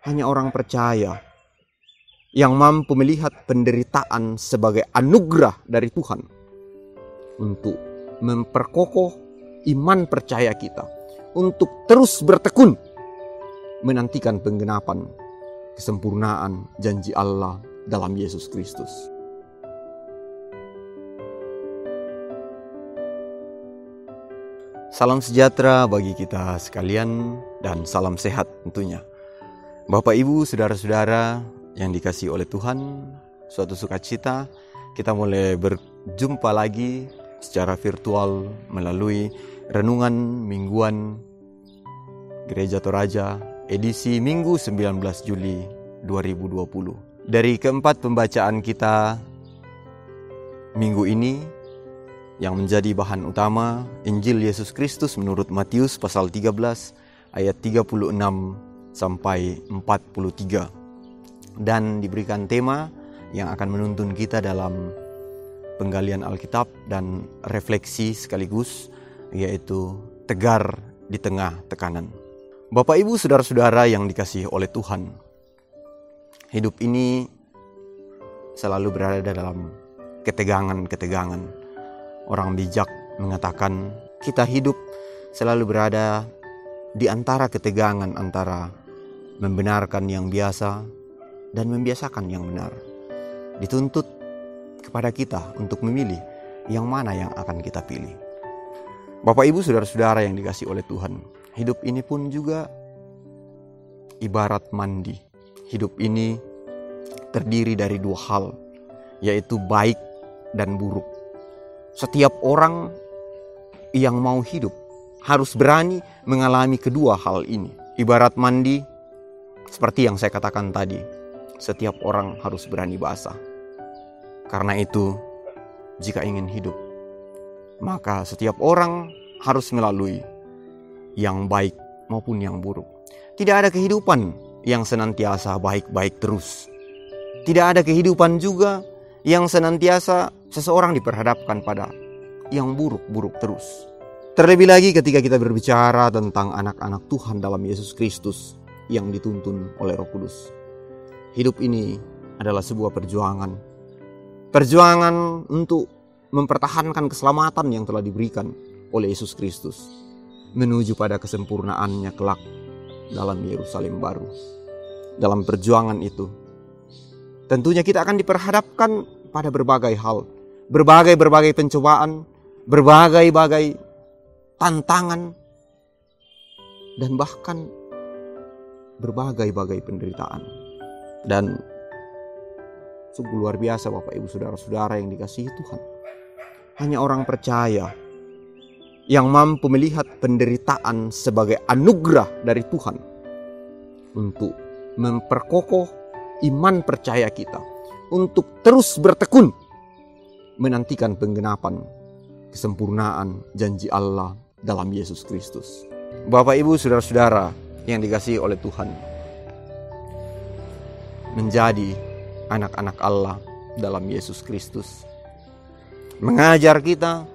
Hanya orang percaya yang mampu melihat penderitaan sebagai anugerah dari Tuhan untuk memperkokoh iman percaya kita, untuk terus bertekun menantikan penggenapan kesempurnaan janji Allah dalam Yesus Kristus. Salam sejahtera bagi kita sekalian dan salam sehat tentunya. Bapak, Ibu, saudara-saudara yang dikasihi oleh Tuhan, suatu sukacita kita mulai berjumpa lagi secara virtual melalui renungan mingguan Gereja Toraja edisi Minggu 19 Juli 2020. Dari keempat pembacaan kita minggu ini yang menjadi bahan utama Injil Yesus Kristus menurut Matius pasal 13 ayat 36 sampai 43, dan diberikan tema yang akan menuntun kita dalam penggalian Alkitab dan refleksi sekaligus, yaitu tegar di tengah tekanan. Bapak, Ibu, saudara-saudara yang dikasihi oleh Tuhan, hidup ini selalu berada dalam ketegangan-ketegangan. Orang bijak mengatakan kita hidup selalu berada di antara ketegangan antara membenarkan yang biasa dan membiasakan yang benar. Dituntut kepada kita untuk memilih yang mana yang akan kita pilih. Bapak, Ibu, saudara-saudara yang dikasihi oleh Tuhan, hidup ini pun juga ibarat mandi. Hidup ini terdiri dari dua hal, yaitu baik dan buruk. Setiap orang yang mau hidup harus berani mengalami kedua hal ini. Ibarat mandi, seperti yang saya katakan tadi, setiap orang harus berani basah. Karena itu, jika ingin hidup, maka setiap orang harus melalui yang baik maupun yang buruk. Tidak ada kehidupan yang senantiasa baik-baik terus. Tidak ada kehidupan juga yang senantiasa seseorang diperhadapkan pada yang buruk-buruk terus. Terlebih lagi ketika kita berbicara tentang anak-anak Tuhan dalam Yesus Kristus yang dituntun oleh Roh Kudus. Hidup ini adalah sebuah perjuangan. Perjuangan untuk mempertahankan keselamatan yang telah diberikan oleh Yesus Kristus menuju pada kesempurnaannya kelak dalam Yerusalem baru. Dalam perjuangan itu, tentunya kita akan diperhadapkan pada berbagai hal, berbagai pencobaan, berbagai tantangan, dan bahkan berbagai penderitaan. Dan sungguh luar biasa Bapak, Ibu, saudara-saudara yang dikasihi Tuhan. Hanya orang percaya yang mampu melihat penderitaan sebagai anugerah dari Tuhan untuk memperkokoh iman percaya kita, untuk terus bertekun menantikan penggenapan kesempurnaan janji Allah dalam Yesus Kristus. Bapak, Ibu, saudara-saudara yang dikasihi oleh Tuhan, menjadi anak-anak Allah dalam Yesus Kristus mengajar kita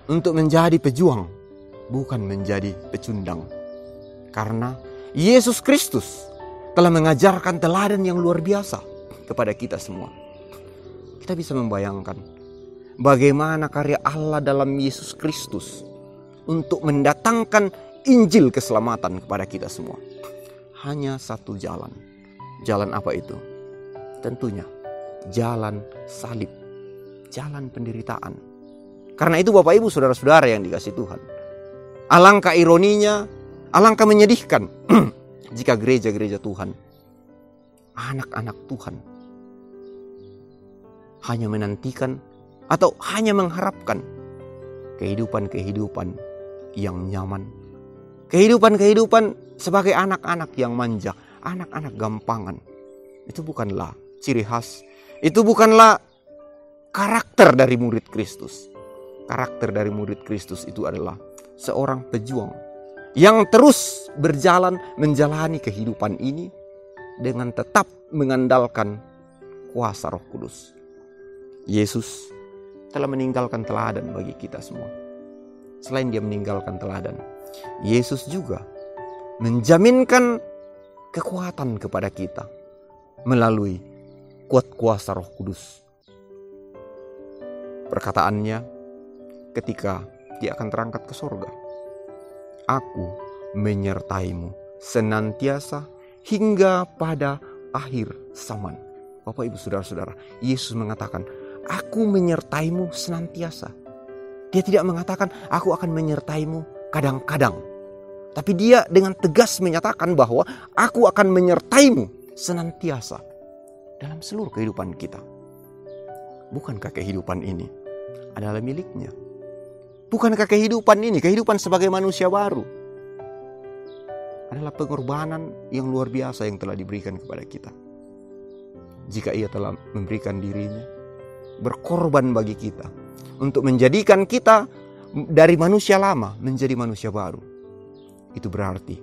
untuk menjadi pejuang, bukan menjadi pecundang. Karena Yesus Kristus telah mengajarkan teladan yang luar biasa kepada kita semua. Kita bisa membayangkan bagaimana karya Allah dalam Yesus Kristus untuk mendatangkan Injil keselamatan kepada kita semua. Hanya satu jalan. Jalan apa itu? Tentunya jalan salib, jalan penderitaan. Karena itu Bapak, Ibu, saudara-saudara yang dikasihi Tuhan, alangkah ironinya, alangkah menyedihkan jika gereja-gereja Tuhan, anak-anak Tuhan, hanya menantikan atau hanya mengharapkan kehidupan-kehidupan yang nyaman, kehidupan-kehidupan sebagai anak-anak yang manja, anak-anak gampangan. Itu bukanlah ciri khas, itu bukanlah karakter dari murid Kristus. Karakter dari murid Kristus itu adalah seorang pejuang yang terus berjalan menjalani kehidupan ini dengan tetap mengandalkan kuasa Roh Kudus. Yesus telah meninggalkan teladan bagi kita semua. Selain dia meninggalkan teladan, Yesus juga menjaminkan kekuatan kepada kita melalui kuat kuasa Roh Kudus. Perkataannya ketika dia akan terangkat ke sorga, aku menyertaimu senantiasa hingga pada akhir zaman. Bapak, Ibu, Saudara-saudara, Yesus mengatakan, aku menyertaimu senantiasa. Dia tidak mengatakan, aku akan menyertaimu kadang-kadang. Tapi dia dengan tegas menyatakan bahwa aku akan menyertaimu senantiasa dalam seluruh kehidupan kita. Bukankah kehidupan ini adalah miliknya? Bukankah kehidupan ini, kehidupan sebagai manusia baru, adalah pengorbanan yang luar biasa yang telah diberikan kepada kita? Jika ia telah memberikan dirinya, berkorban bagi kita, untuk menjadikan kita dari manusia lama menjadi manusia baru, itu berarti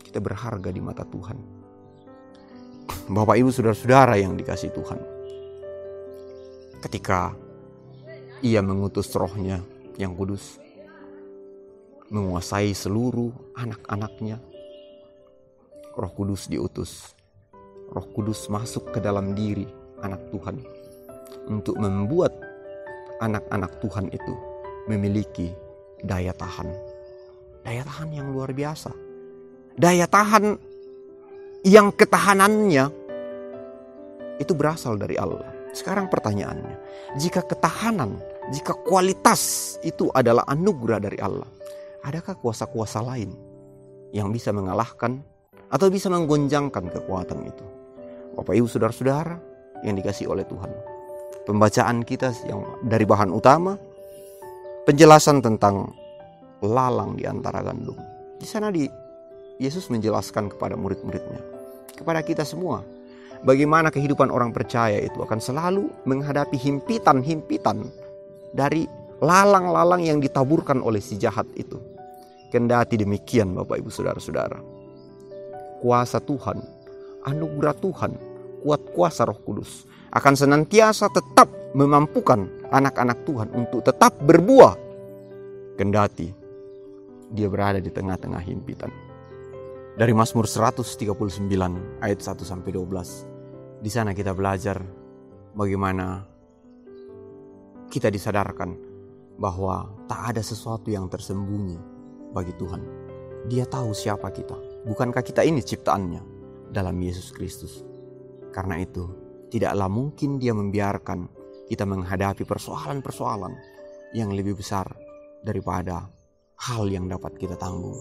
kita berharga di mata Tuhan. Bapak, Ibu, Saudara-saudara yang dikasihi Tuhan, ketika ia mengutus Roh-Nya yang kudus menguasai seluruh anak-anaknya, Roh Kudus diutus. Roh Kudus masuk ke dalam diri anak Tuhan untuk membuat anak-anak Tuhan itu memiliki daya tahan. Daya tahan yang luar biasa. Daya tahan yang ketahanannya itu berasal dari Allah. Sekarang pertanyaannya, jika ketahanan, jika kualitas itu adalah anugerah dari Allah, adakah kuasa-kuasa lain yang bisa mengalahkan atau bisa menggonjangkan kekuatan itu? Bapak, Ibu, Saudara-saudara yang dikasihi oleh Tuhan, pembacaan kita yang dari bahan utama, penjelasan tentang lalang di antara gandum. Di sana Yesus menjelaskan kepada murid-muridnya, kepada kita semua, bagaimana kehidupan orang percaya itu akan selalu menghadapi himpitan-himpitan dari lalang-lalang yang ditaburkan oleh si jahat itu. Kendati demikian, Bapak, Ibu, Saudara-saudara, kuasa Tuhan, anugerah Tuhan, kuat kuasa Roh Kudus akan senantiasa tetap memampukan anak-anak Tuhan untuk tetap berbuah, kendati dia berada di tengah-tengah himpitan. Dari Mazmur 139 ayat 1-12. Di sana kita belajar bagaimana kita disadarkan bahwa tak ada sesuatu yang tersembunyi bagi Tuhan. Dia tahu siapa kita. Bukankah kita ini ciptaannya dalam Yesus Kristus? Karena itu tidaklah mungkin dia membiarkan kita menghadapi persoalan-persoalan yang lebih besar daripada hal yang dapat kita tanggung.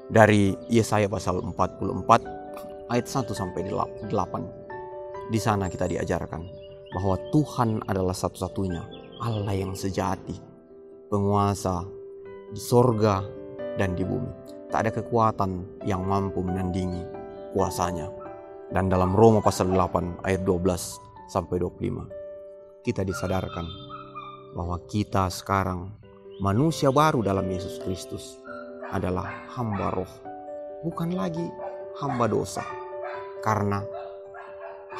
Dari Yesaya pasal 44 ayat 1-8. Di sana kita diajarkan bahwa Tuhan adalah satu-satunya Allah yang sejati, penguasa di sorga dan di bumi. Tak ada kekuatan yang mampu menandingi kuasanya. Dan dalam Roma pasal 8 ayat 12-25 kita disadarkan bahwa kita sekarang manusia baru dalam Yesus Kristus adalah hamba roh, bukan lagi hamba dosa. Karena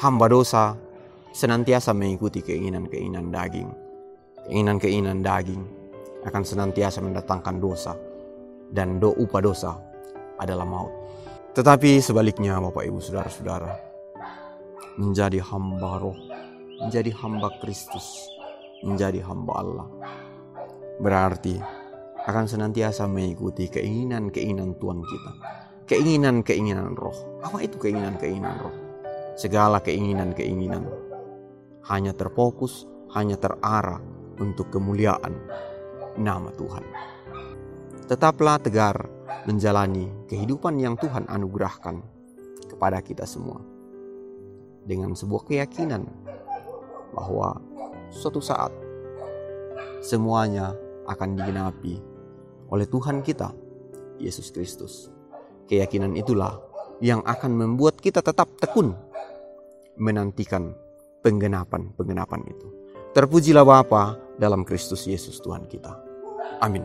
hamba dosa senantiasa mengikuti keinginan-keinginan daging. Keinginan-keinginan daging akan senantiasa mendatangkan dosa, dan upah dosa adalah maut. Tetapi sebaliknya, Bapak, Ibu, Saudara-saudara, menjadi hamba roh, menjadi hamba Kristus, menjadi hamba Allah, berarti akan senantiasa mengikuti keinginan-keinginan Tuhan kita. Keinginan-keinginan roh. Apa itu keinginan-keinginan roh? Segala keinginan-keinginan hanya terfokus, hanya terarah untuk kemuliaan nama Tuhan. Tetaplah tegar menjalani kehidupan yang Tuhan anugerahkan kepada kita semua, dengan sebuah keyakinan bahwa suatu saat semuanya akan digenapi oleh Tuhan kita, Yesus Kristus. Keyakinan itulah yang akan membuat kita tetap tekun menantikan penggenapan itu. Terpujilah Bapa dalam Kristus Yesus Tuhan kita. Amin.